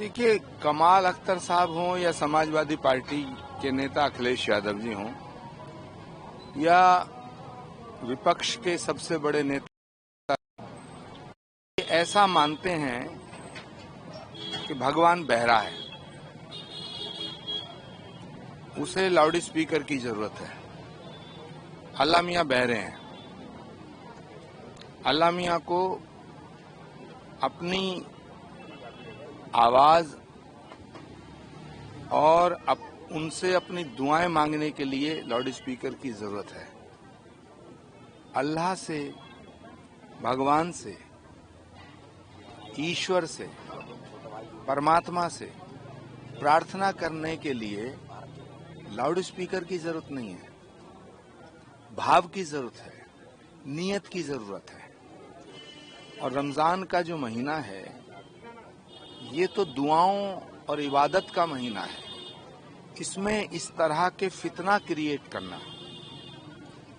देखिए, कमाल अख्तर साहब हों या समाजवादी पार्टी के नेता अखिलेश यादव जी हों या विपक्ष के सबसे बड़े नेता, ऐसा मानते हैं कि भगवान बहरा है, उसे लाउड स्पीकर की जरूरत है। अल्लाह मियां बहरे हैं। अल्लाह मियां को अपनी आवाज और उनसे अपनी दुआएं मांगने के लिए लाउड स्पीकर की जरूरत है। अल्लाह से, भगवान से, ईश्वर से, परमात्मा से प्रार्थना करने के लिए लाउड स्पीकर की जरूरत नहीं है, भाव की जरूरत है, नियत की जरूरत है। और रमजान का जो महीना है, ये तो दुआओं और इबादत का महीना है। इसमें इस तरह के फितना क्रिएट करना,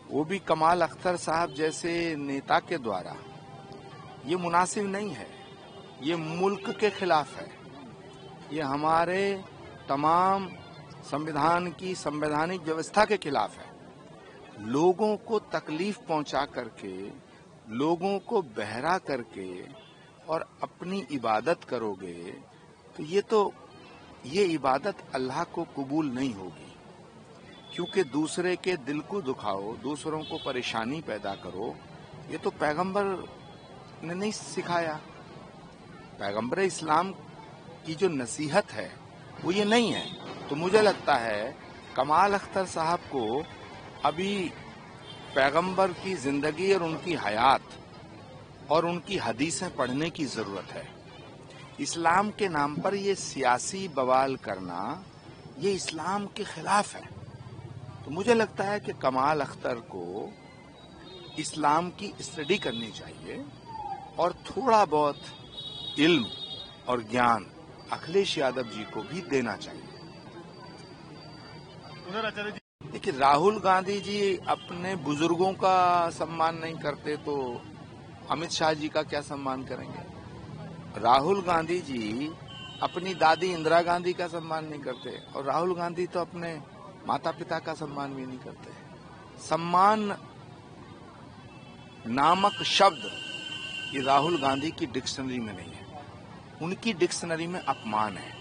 वो भी कमाल अख्तर साहब जैसे नेता के द्वारा, ये मुनासिब नहीं है। ये मुल्क के खिलाफ है। ये हमारे तमाम संविधान की संवैधानिक व्यवस्था के खिलाफ है। लोगों को तकलीफ पहुंचा करके, लोगों को बहरा करके और अपनी इबादत करोगे तो ये इबादत अल्लाह को कबूल नहीं होगी। क्योंकि दूसरे के दिल को दुखाओ, दूसरों को परेशानी पैदा करो, ये तो पैगंबर ने नहीं सिखाया। पैगंबर इस्लाम की जो नसीहत है वो ये नहीं है। तो मुझे लगता है कमाल अख्तर साहब को अभी पैगंबर की जिंदगी और उनकी हयात और उनकी हदीसें पढ़ने की जरूरत है। इस्लाम के नाम पर ये सियासी बवाल करना, ये इस्लाम के खिलाफ है। तो मुझे लगता है कि कमाल अख्तर को इस्लाम की स्टडी करनी चाहिए और थोड़ा बहुत इल्म और ज्ञान अखिलेश यादव जी को भी देना चाहिए। देखिए, राहुल गांधी जी अपने बुजुर्गों का सम्मान नहीं करते तो अमित शाह जी का क्या सम्मान करेंगे? राहुल गांधी जी अपनी दादी इंदिरा गांधी का सम्मान नहीं करते और राहुल गांधी तो अपने माता पिता का सम्मान भी नहीं करते। सम्मान नामक शब्द ये राहुल गांधी की डिक्शनरी में नहीं है। उनकी डिक्शनरी में अपमान है।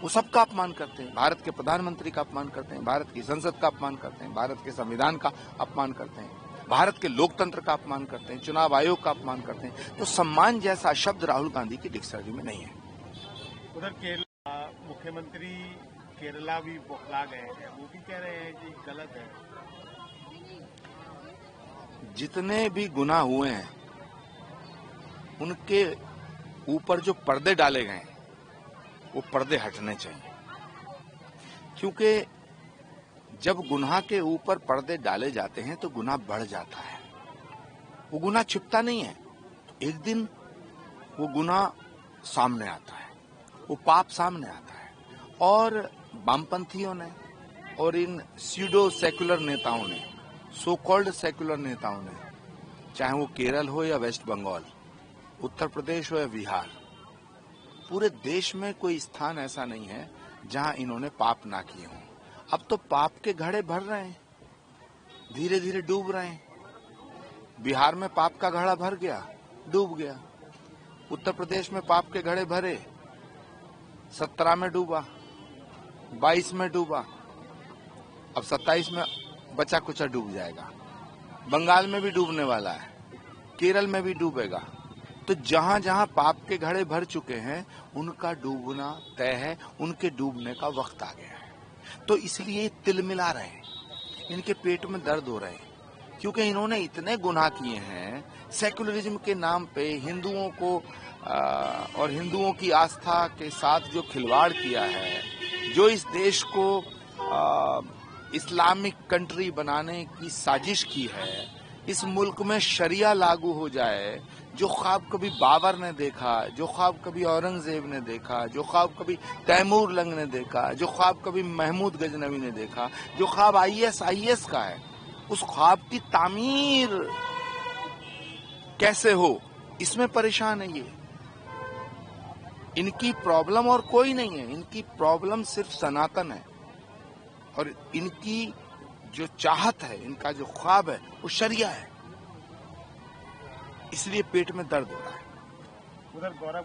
वो सबका अपमान करते हैं। भारत के प्रधानमंत्री का अपमान करते हैं, भारत की संसद का अपमान करते हैं, भारत के संविधान का अपमान करते हैं, भारत के लोकतंत्र का अपमान करते हैं, चुनाव आयोग का अपमान करते हैं। तो सम्मान जैसा शब्द राहुल गांधी की डिक्शनरी में नहीं है। उधर केरला मुख्यमंत्री केरला भी बौखला गए हैं, वो भी कह रहे हैं कि गलत है। जितने भी गुनाह हुए हैं उनके ऊपर जो पर्दे डाले गए वो पर्दे हटने चाहिए। क्योंकि जब गुनाह के ऊपर पर्दे डाले जाते हैं तो गुनाह बढ़ जाता है। वो गुनाह छिपता नहीं है, एक दिन वो गुनाह सामने आता है, वो पाप सामने आता है। और वामपंथियों ने और इन स्यूडो सेकुलर नेताओं ने, सो कॉल्ड सेकुलर नेताओं ने, चाहे वो केरल हो या वेस्ट बंगाल, उत्तर प्रदेश हो या बिहार, पूरे देश में कोई स्थान ऐसा नहीं है जहां इन्होंने पाप ना किए हों। अब तो पाप के घड़े भर रहे हैं, धीरे धीरे डूब रहे हैं। बिहार में पाप का घड़ा भर गया, डूब गया। उत्तर प्रदेश में पाप के घड़े भरे, 17 में डूबा, 22 में डूबा, अब 27 में बचा कुचा डूब जाएगा। बंगाल में भी डूबने वाला है, केरल में भी डूबेगा। तो जहां जहां पाप के घड़े भर चुके हैं उनका डूबना तय है, उनके डूबने का वक्त आ गया है। तो इसलिए तिलमिला रहे हैं, इनके पेट में दर्द हो रहे हैं, क्योंकि इन्होंने इतने गुनाह किए हैं। सेकुलरिज्म के नाम पे हिंदुओं को और हिंदुओं की आस्था के साथ जो खिलवाड़ किया है, जो इस देश को इस्लामिक कंट्री बनाने की साजिश की है, इस मुल्क में शरिया लागू हो जाए, जो ख्वाब कभी बाबर ने देखा, जो ख्वाब कभी औरंगजेब ने देखा, जो ख्वाब कभी तैमूर लंग ने देखा, जो ख्वाब कभी महमूद गजनवी ने देखा, जो ख्वाब IAS का है, उस ख्वाब की तामीर कैसे हो, इसमें परेशान है ये। इनकी प्रॉब्लम और कोई नहीं है, इनकी प्रॉब्लम सिर्फ सनातन है और इनकी जो चाहत है, इनका जो ख्वाब है वो शरिया है, इसलिए पेट में दर्द हो रहा है। उधर गौरव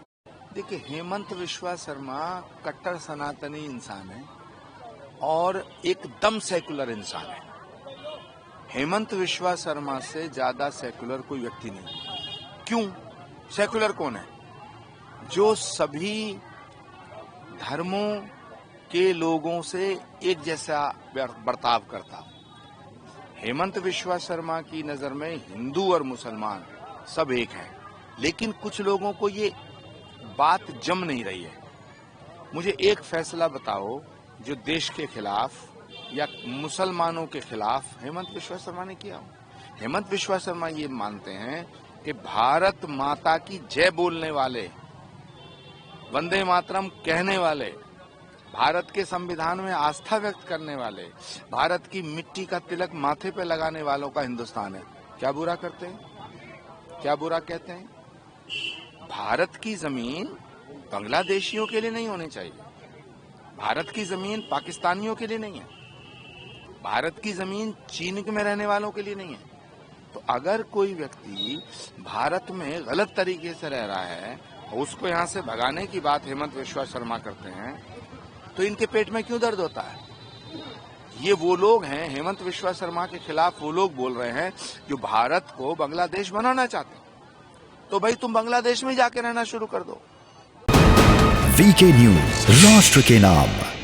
देखिए, हेमंत विश्वा शर्मा कट्टर सनातनी इंसान है और एकदम सेकुलर इंसान है। हेमंत विश्वा शर्मा से ज्यादा सेकुलर कोई व्यक्ति नहीं। क्यों? सेकुलर कौन है? जो सभी धर्मों के लोगों से एक जैसा बर्ताव करता। हेमंत विश्वा शर्मा की नजर में हिंदू और मुसलमान सब एक हैं, लेकिन कुछ लोगों को ये बात जम नहीं रही है। मुझे एक फैसला बताओ जो देश के खिलाफ या मुसलमानों के खिलाफ हेमंत विश्वा शर्मा ने किया हो। हेमंत विश्वा शर्मा ये मानते हैं कि भारत माता की जय बोलने वाले, वंदे मातरम कहने वाले, भारत के संविधान में आस्था व्यक्त करने वाले, भारत की मिट्टी का तिलक माथे पे लगाने वालों का हिंदुस्तान है। क्या बुरा करते हैं? क्या बुरा कहते हैं? भारत की जमीन बांग्लादेशियों के लिए नहीं होनी चाहिए। भारत की जमीन पाकिस्तानियों के लिए नहीं है। भारत की जमीन चीन में रहने वालों के लिए नहीं है। तो अगर कोई व्यक्ति भारत में गलत तरीके से रह रहा है, उसको यहां से भगाने की बात हेमंत विश्वा शर्मा करते हैं, तो इनके पेट में क्यों दर्द होता है? ये वो लोग हैं, हेमंत विश्वा शर्मा के खिलाफ वो लोग बोल रहे हैं जो भारत को बांग्लादेश बनाना चाहते हैं। तो भाई तुम बांग्लादेश में जाके रहना शुरू कर दो। वीके न्यूज, राष्ट्र के नाम।